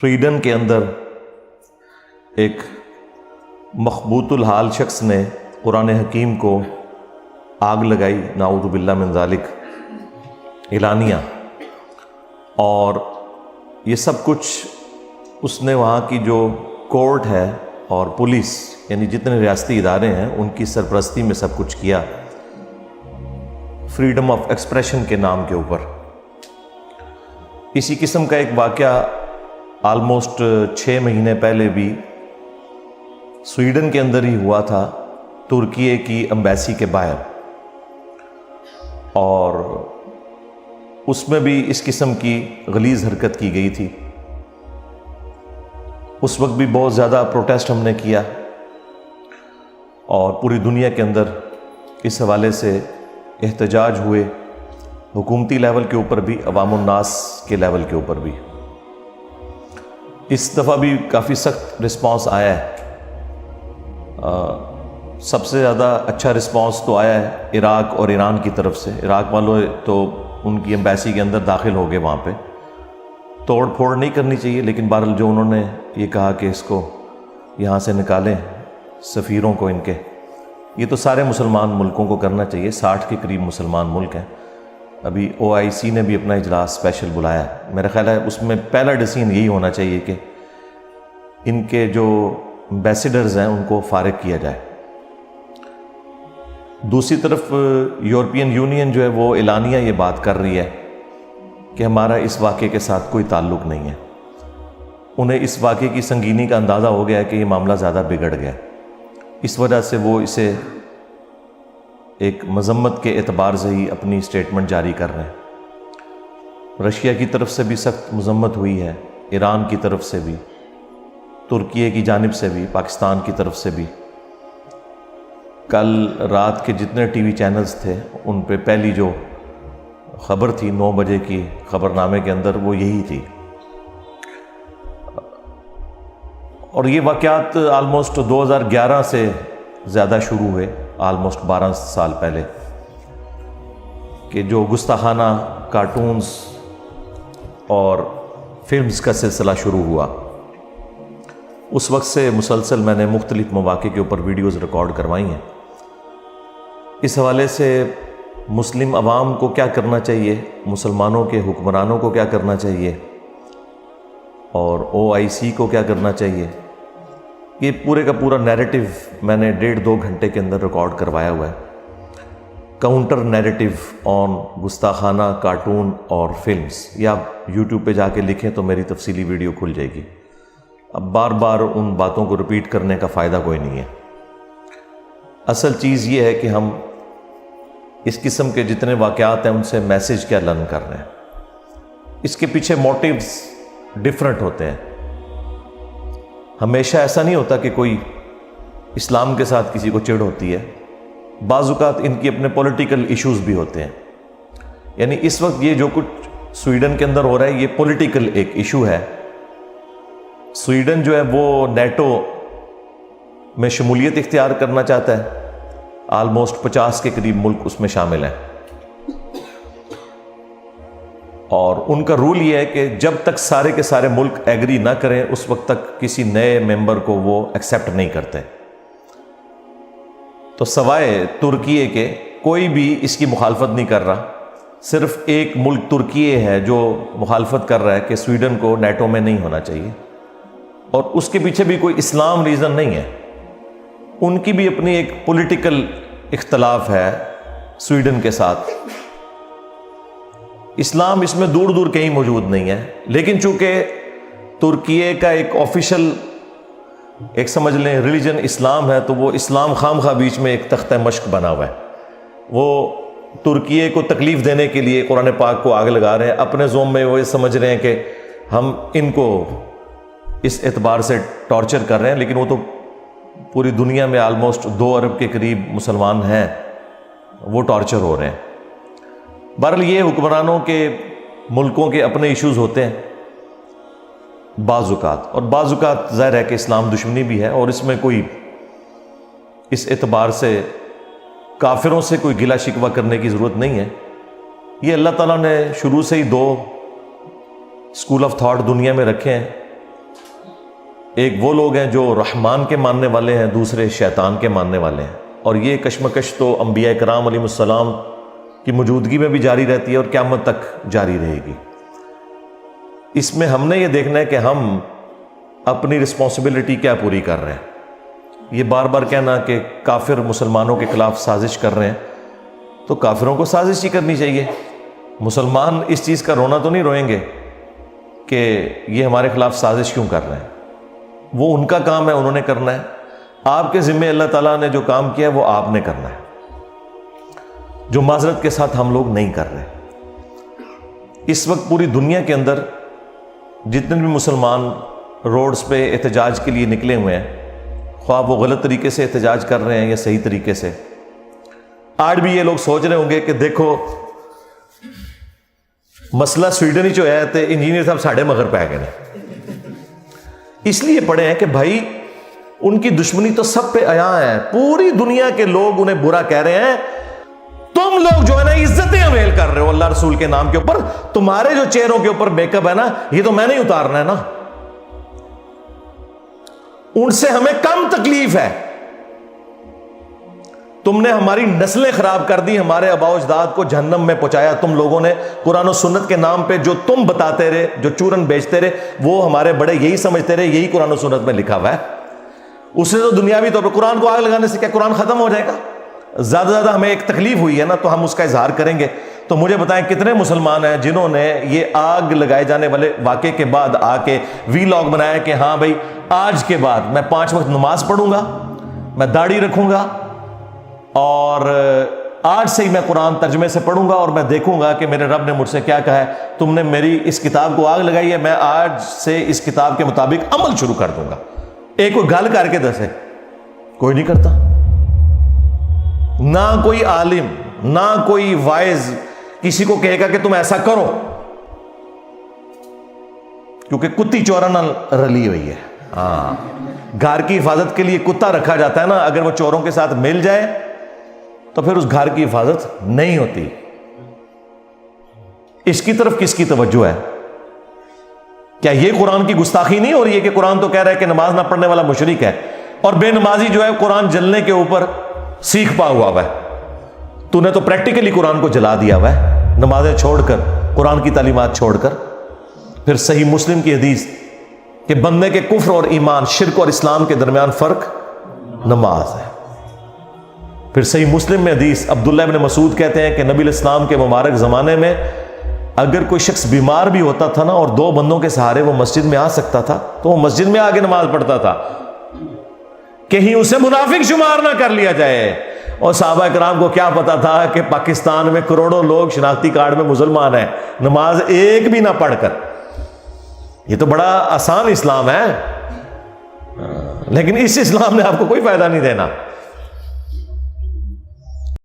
Sweden کے اندر ایک مخبوط الحال شخص نے قرآن حکیم کو آگ لگائی، نعوذ باللہ من ذالک، اعلانیہ، اور یہ سب کچھ اس نے وہاں کی جو کورٹ ہے اور پولیس، یعنی جتنے ریاستی ادارے ہیں ان کی سرپرستی میں سب کچھ کیا، فریڈم آف ایکسپریشن کے نام کے اوپر۔ اسی قسم کا ایک واقعہ آلموسٹ 6 مہینے پہلے بھی سویڈن کے اندر ہی ہوا تھا، ترکی کی ایمبیسی کے باہر، اور اس میں بھی اس قسم کی غلیظ حرکت کی گئی تھی۔ اس وقت بھی بہت زیادہ پروٹیسٹ ہم نے کیا اور پوری دنیا کے اندر اس حوالے سے احتجاج ہوئے، حکومتی لیول کے اوپر بھی، عوام الناس کے لیول کے اوپر بھی۔ اس دفعہ بھی کافی سخت رسپانس آیا ہے۔ سب سے زیادہ اچھا رسپانس تو آیا ہے عراق اور ایران کی طرف سے۔ عراق والوں تو ان کی ایمبیسی کے اندر داخل ہو گئے، وہاں پہ توڑ پھوڑ نہیں کرنی چاہیے، لیکن بہرحال جو انہوں نے یہ کہا کہ اس کو یہاں سے نکالیں، سفیروں کو ان کے، یہ تو سارے مسلمان ملکوں کو کرنا چاہیے، 60 کے قریب مسلمان ملک ہیں۔ ابھی OIC نے بھی اپنا اجلاس اسپیشل بلایا ہے، میرا خیال ہے اس میں پہلا ڈیسیژن یہی ہونا چاہیے کہ ان کے جو ایمبیسیڈرز ہیں ان کو فارغ کیا جائے۔ دوسری طرف یورپین یونین جو ہے وہ اعلانیہ یہ بات کر رہی ہے کہ ہمارا اس واقعے کے ساتھ کوئی تعلق نہیں ہے۔ انہیں اس واقعے کی سنگینی کا اندازہ ہو گیا ہے کہ یہ معاملہ زیادہ بگڑ گیا، اس وجہ سے وہ اسے ایک مذمت کے اعتبار سے ہی اپنی سٹیٹمنٹ جاری کر رہے ہیں۔ رشیا کی طرف سے بھی سخت مذمت ہوئی ہے، ایران کی طرف سے بھی، ترکی کی جانب سے بھی، پاکستان کی طرف سے بھی۔ کل رات کے جتنے ٹی وی چینلز تھے ان پہ پہلی جو خبر تھی 9 بجے کی خبر نامے کے اندر وہ یہی تھی۔ اور یہ واقعات آلموسٹ 2011 سے زیادہ شروع ہوئے، آلموسٹ 12 سال پہلے، کہ جو گستاخانہ کارٹونز اور فلمز کا سلسلہ شروع ہوا۔ اس وقت سے مسلسل میں نے مختلف مواقع کے اوپر ویڈیوز ریکارڈ کروائی ہیں۔ اس حوالے سے مسلم عوام کو کیا کرنا چاہیے، مسلمانوں کے حکمرانوں کو کیا کرنا چاہیے، اور OIC کو کیا کرنا چاہیے، یہ پورے کا پورا نیریٹو میں نے 1.5-2 گھنٹے کے اندر ریکارڈ کروایا ہوا ہے۔ کاؤنٹر نیریٹو آن گستاخانہ کارٹون اور فلمز، یا آپ YouTube پہ جا کے لکھیں تو میری تفصیلی ویڈیو کھل جائے گی۔ اب بار بار ان باتوں کو ریپیٹ کرنے کا فائدہ کوئی نہیں ہے۔ اصل چیز یہ ہے کہ ہم اس قسم کے جتنے واقعات ہیں ان سے میسیج کیا لرن کر رہے ہیں۔ اس کے پیچھے موٹیوز ڈیفرنٹ ہوتے ہیں۔ ہمیشہ ایسا نہیں ہوتا کہ کوئی اسلام کے ساتھ کسی کو چڑ ہوتی ہے، بعض اوقات ان کی اپنے پولیٹیکل ایشوز بھی ہوتے ہیں۔ یعنی اس وقت یہ جو کچھ سویڈن کے اندر ہو رہا ہے یہ پولیٹیکل ایک ایشو ہے۔ سویڈن جو ہے وہ نیٹو میں شمولیت اختیار کرنا چاہتا ہے، آلموسٹ 50 کے قریب ملک اس میں شامل ہیں، اور ان کا رول یہ ہے کہ جب تک سارے کے سارے ملک ایگری نہ کریں اس وقت تک کسی نئے ممبر کو وہ ایکسیپٹ نہیں کرتے۔ تو سوائے ترکی کے کوئی بھی اس کی مخالفت نہیں کر رہا، صرف ایک ملک ترکی ہے جو مخالفت کر رہا ہے کہ سویڈن کو نیٹو میں نہیں ہونا چاہیے، اور اس کے پیچھے بھی کوئی اسلام ریزن نہیں ہے، ان کی بھی اپنی ایک پولیٹیکل اختلاف ہے سویڈن کے ساتھ۔ اسلام اس میں دور دور کہیں موجود نہیں ہے، لیکن چونکہ ترکی کا ایک آفیشل ایک سمجھ لیں ریلیجن اسلام ہے، تو وہ اسلام خواہ بیچ میں ایک تختہ مشق بنا ہوا ہے۔ وہ ترکی کو تکلیف دینے کے لیے قرآن پاک کو آگ لگا رہے ہیں، اپنے زوم میں وہ یہ سمجھ رہے ہیں کہ ہم ان کو اس اعتبار سے ٹارچر کر رہے ہیں، لیکن وہ تو پوری دنیا میں آلموسٹ 2 ارب کے قریب مسلمان ہیں، وہ ٹارچر ہو رہے ہیں۔ بہرحال یہ حکمرانوں کے ملکوں کے اپنے ایشوز ہوتے ہیں بعض اوقات، اور بعض اوقات ظاہر ہے کہ اسلام دشمنی بھی ہے، اور اس میں کوئی اس اعتبار سے کافروں سے کوئی گلہ شکوہ کرنے کی ضرورت نہیں ہے۔ یہ اللہ تعالیٰ نے شروع سے ہی 2 اسکول آف تھاٹ دنیا میں رکھے ہیں، ایک وہ لوگ ہیں جو رحمان کے ماننے والے ہیں، دوسرے شیطان کے ماننے والے ہیں، اور یہ کشمکش تو انبیاء کرام علیہ السلام کی موجودگی میں بھی جاری رہتی ہے اور قیامت تک جاری رہے گی۔ اس میں ہم نے یہ دیکھنا ہے کہ ہم اپنی رسپانسبلٹی کیا پوری کر رہے ہیں۔ یہ بار بار کہنا کہ کافر مسلمانوں کے خلاف سازش کر رہے ہیں، تو کافروں کو سازش ہی کرنی چاہیے۔ مسلمان اس چیز کا رونا تو نہیں روئیں گے کہ یہ ہمارے خلاف سازش کیوں کر رہے ہیں، وہ ان کا کام ہے، انہوں نے کرنا ہے۔ آپ کے ذمے اللہ تعالیٰ نے جو کام کیا ہے وہ آپ نے کرنا ہے، جو معذرت کے ساتھ ہم لوگ نہیں کر رہے۔ اس وقت پوری دنیا کے اندر جتنے بھی مسلمان روڈز پہ احتجاج کے لیے نکلے ہوئے ہیں، خواہ وہ غلط طریقے سے احتجاج کر رہے ہیں یا صحیح طریقے سے، آج بھی یہ لوگ سوچ رہے ہوں گے کہ دیکھو مسئلہ سویڈن ہی جو ہے تو انجینئر صاحب ساڑھے مگر پہ گئے ہیں۔ اس لیے پڑھے ہیں کہ بھائی ان کی دشمنی تو سب پہ عیاں ہے، پوری دنیا کے لوگ انہیں برا کہہ رہے ہیں، تم لوگ جو ہے نا عزتیں اویل کر رہے ہو اللہ رسول کے نام کے اوپر، تمہارے جو چہروں کے اوپر میک اپ ہے نا یہ تو میں نہیں اتارنا ہے نا، ان سے ہمیں کم تکلیف ہے۔ تم نے ہماری نسلیں خراب کر دی، ہمارے آباء و اجداد کو جہنم میں پہنچایا تم لوگوں نے، قرآن و سنت کے نام پہ جو تم بتاتے رہے، جو چورن بیچتے رہے، وہ ہمارے بڑے یہی سمجھتے رہے یہی قرآن و سنت میں لکھا ہوا ہے۔ اس نے تو دنیاوی طور پر قرآن کو آگ لگانے سے کیا قرآن ختم ہو جائے گا؟ زیادہ سے زیادہ ہمیں ایک تکلیف ہوئی ہے نا تو ہم اس کا اظہار کریں گے۔ تو مجھے بتائیں کتنے مسلمان ہیں جنہوں نے یہ آگ لگائے جانے والے واقعے کے بعد آ کے وی لاگ بنایا کہ ہاں بھائی آج کے بعد میں 5 وقت نماز پڑھوں گا، میں داڑھی رکھوں گا، اور آج سے ہی میں قرآن ترجمے سے پڑھوں گا، اور میں دیکھوں گا کہ میرے رب نے مجھ سے کیا کہا ہے، تم نے میری اس کتاب کو آگ لگائی ہے، میں آج سے اس کتاب کے مطابق عمل شروع کر دوں گا۔ ایک کوئی گل کر کے دسے، کوئی نہیں کرتا، نہ کوئی عالم نہ کوئی وائز کسی کو کہے گا کہ تم ایسا کرو، کیونکہ کتی چورا نہ رلی ہوئی ہے۔ ہاں، گھر کی حفاظت کے لیے کتا رکھا جاتا ہے نا، اگر وہ چوروں کے ساتھ مل جائے تو پھر اس گھر کی حفاظت نہیں ہوتی۔ اس کی طرف کس کی توجہ ہے؟ کیا یہ قرآن کی گستاخی نہیں ہو رہی ہے کہ قرآن تو کہہ رہا ہے کہ نماز نہ پڑھنے والا مشرک ہے، اور بے نمازی جو ہے قرآن جلنے کے اوپر سیکھ پا ہوا ہے؟ تو نے تو پریکٹیکلی قرآن کو جلا دیا ہوا ہے، نمازیں چھوڑ کر، قرآن کی تعلیمات چھوڑ کر۔ پھر صحیح مسلم کی حدیث کہ بندے کے کفر اور ایمان، شرک اور اسلام کے درمیان فرق نماز ہے۔ پھر صحیح مسلم میں حدیث عبداللہ ابن مسعود کہتے ہیں کہ نبی الاسلام کے مبارک زمانے میں اگر کوئی شخص بیمار بھی ہوتا تھا نا اور 2 بندوں کے سہارے وہ مسجد میں آ سکتا تھا تو وہ مسجد میں آگے نماز پڑھتا تھا، کہیں اسے منافق شمار نہ کر لیا جائے۔ اور صحابہ کرام کو کیا پتا تھا کہ پاکستان میں کروڑوں لوگ شناختی کارڈ میں مسلمان ہیں، نماز ایک بھی نہ پڑھ کر۔ یہ تو بڑا آسان اسلام ہے، لیکن اس اسلام نے آپ کو کوئی فائدہ نہیں دینا۔